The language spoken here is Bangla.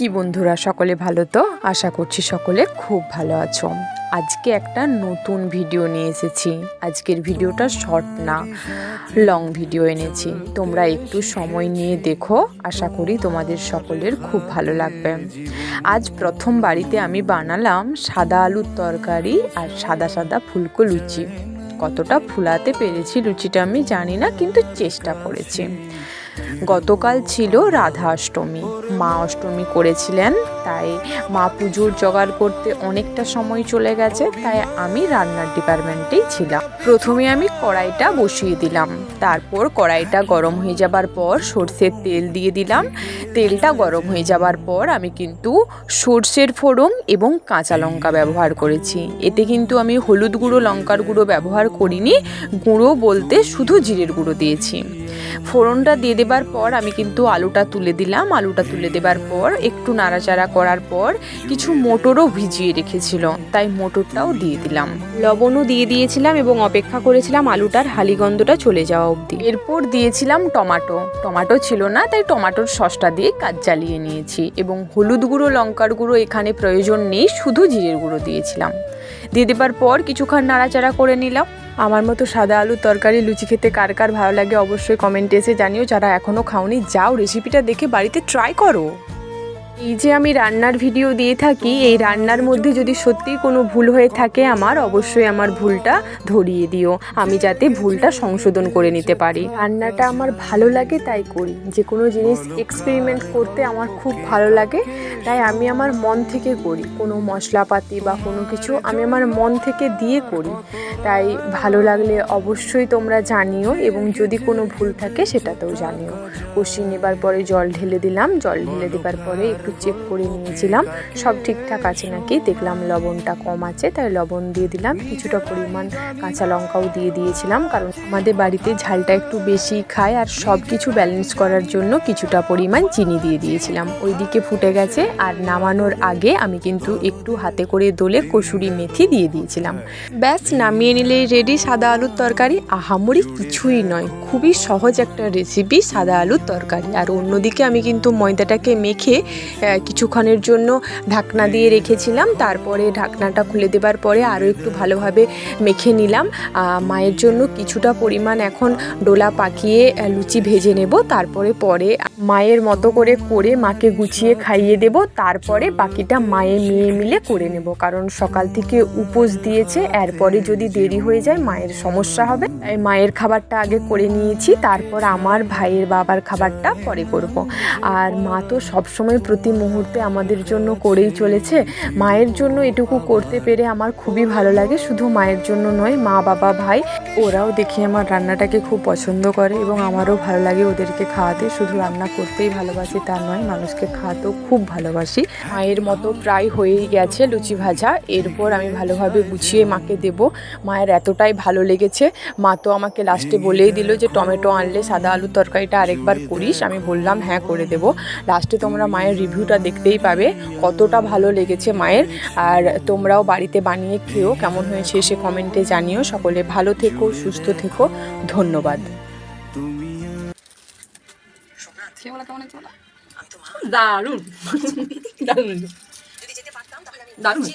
কি বন্ধুরা, সকলে ভালো তো? আশা করছি সকলে খুব ভালো আছো। আজকে একটা নতুন ভিডিও নিয়ে এসেছি। আজকের ভিডিওটা শর্ট না, লং ভিডিও এনেছি। তোমরা একটু সময় নিয়ে দেখো, আশা করি তোমাদের সকলের খুব ভালো লাগবে। আজ প্রথম বাড়িতে আমি বানালাম সাদা আলুর তরকারি আর সাদা সাদা ফুলকো লুচি। কতটা ফুলাতে পেরেছি লুচিটা আমি জানি না, কিন্তু চেষ্টা করেছি। গতকাল ছিল রাধা অষ্টমী, মা অষ্টমী করেছিলেন, তাই মা পুজোর জোগাড় করতে অনেকটা সময় চলে গেছে, তাই আমি রান্নার ডিপার্টমেন্টেই ছিলাম। প্রথমে আমি কড়াইটা বসিয়ে দিলাম, তারপর কড়াইটা গরম হয়ে যাবার পর সর্ষের তেল দিয়ে দিলাম। তেলটা গরম হয়ে যাবার পর আমি কিন্তু সর্ষের ফোড়ন এবং কাঁচা লঙ্কা ব্যবহার করেছি। এতে কিন্তু আমি হলুদ গুঁড়ো, লঙ্কার গুঁড়ো ব্যবহার করিনি। গুঁড়ো বলতে শুধু জিরের গুঁড়ো দিয়েছি। ফোড়নটা দিয়ে দেবার পর আমি কিন্তু আলুটা তুলে দিলাম। আলুটা তুলে দেবার পর একটু নাড়াচাড়া করার পর কিছু মটরও ভিজিয়ে রেখেছিল, তাই মটরটাও দিয়ে দিলাম। লবণও দিয়ে দিয়েছিলাম এবং অপেক্ষা করেছিলাম আলুটার হালিগন্ধটা চলে যাওয়া অবধি। এরপর দিয়েছিলাম টমাটো ছিল না, তাই টমাটোর সসটা দিয়ে কাজ চালিয়ে নিয়েছি। এবং হলুদ গুঁড়ো, লঙ্কার গুঁড়ো এখানে প্রয়োজন নেই, শুধু জিরের গুঁড়ো দিয়েছিলাম। দিয়ে দেবার পর কিছুক্ষণ নাড়াচাড়া করে নিলাম। আমার মতো সাদা আলুর তরকারি লুচি খেতে কার কার ভালো লাগে অবশ্যই কমেন্টে এসে জানিও। যারা এখনও খাওনি, যাও রেসিপিটা দেখে বাড়িতে ট্রাই করো। এই যে আমি রান্নার ভিডিও দিয়ে থাকি, এই রান্নার মধ্যে যদি সত্যিই কোনো ভুল হয়ে থাকে আমার, অবশ্যই আমার ভুলটা ধরিয়ে দিও, আমি যাতে ভুলটা সংশোধন করে নিতে পারি। রান্নাটা আমার ভালো লাগে তাই করি। যে কোনো জিনিস এক্সপেরিমেন্ট করতে আমার খুব ভালো লাগে, তাই আমি আমার মন থেকে করি। কোনো মশলাপাতি বা কোনো কিছু আমি আমার মন থেকে দিয়ে করি, তাই ভালো লাগলে অবশ্যই তোমরা জানিও, এবং যদি কোনো ভুল থাকে সেটাতেও জানিও। কষিয়ে নেবার পরে জল ঢেলে দিলাম। জল ঢেলে দেবার পরে একটু চেক করে নিয়েছিলাম সব ঠিকঠাক আছে নাকি। দেখলাম লবণটা কম আছে, তাই লবণ দিয়ে দিলাম। কিছুটা পরিমাণ কাঁচা লঙ্কাও দিয়ে দিয়েছিলাম, কারণ আমাদের বাড়িতে ঝালটা একটু বেশি খায়, আর সব কিছু ব্যালেন্স করার জন্য কিছুটা পরিমাণ চিনি দিয়ে দিয়েছিলাম। ওইদিকে ফুটে গেছে, আর নামানোর আগে আমি কিন্তু একটু হাতে করে দোলে কসুরি মেথি দিয়ে দিয়েছিলাম। ব্যাস, নামিয়ে নিলেই রেডি সাদা আলুর তরকারি। আহামরি কিছুই নয়, খুবই সহজ একটা রেসিপি সাদা আলুর তরকারি। আর অন্যদিকে আমি কিন্তু ময়দাটাকে মেখে কিছুক্ষণের জন্য ঢাকনা দিয়ে রেখেছিলাম। তারপরে ঢাকনাটা খুলে দেবার পরে আরও একটু ভালোভাবে মেখে নিলাম। মায়ের জন্য কিছুটা পরিমাণ এখন ডোলা পাকিয়ে লুচি ভেজে নেব। তারপরে মায়ের মতো করে মাকে গুছিয়ে খাইয়ে দেব। তারপরে বাকিটা মায়ে মেয়ে মিলে করে নেব, কারণ সকাল থেকে উপোস দিয়েছে, এরপরে যদি দেরি হয়ে যায় মায়ের সমস্যা হবে। তাই মায়ের খাবারটা আগে করে নিয়েছি, তারপর আমার ভাইয়ের বাবার খাবারটা পরে করব। আর মা তো সবসময় প্রতি মুহূর্তে আমাদের জন্য করেই চলেছে। মায়ের জন্য এটুকু করতে পেরে আমার খুবই ভালো লাগে। শুধু মায়ের জন্য নয়, মা, বাবা, ভাই ওরাও দেখি আমার রান্নাটাকে খুব পছন্দ করে, এবং আমারও ভালো লাগে ওদেরকে খাওয়াতে। শুধু রান্না করতেই ভালোবাসি তা নয়, মানুষকে খাওয়াতেও খুব ভালোবাসি। মায়ের মতো প্রায় হয়েই গেছে লুচি ভাজা। এরপর আমি ভালোভাবে গুছিয়ে মাকে দেব। মায়ের এতটাই ভালো লেগেছে, মা তো আমাকে লাস্টে বলেই দিল যে টমেটো আনলে সাদা আলুর তরকারিটা আরেকবার করিস। আমি বললাম হ্যাঁ, করে দেব। লাস্টে তোমরা মায়ের রিভিউটা দেখতেই পাবে কতটা ভালো লেগেছে মায়ের। আর তোমরাও বাড়িতে বানিয়ে খেও, কেমন হয়েছে সে কমেন্টে জানিও। সকলে ভালো থেকো, সুস্থ থেকো, ধন্যবাদ। দারুণ দারুণ দারুণ।